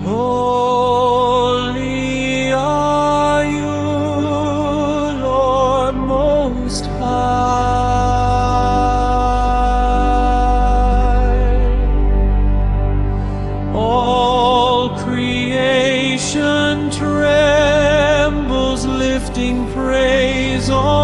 Holy are you, Lord Most High. All creation trembles, lifting praise on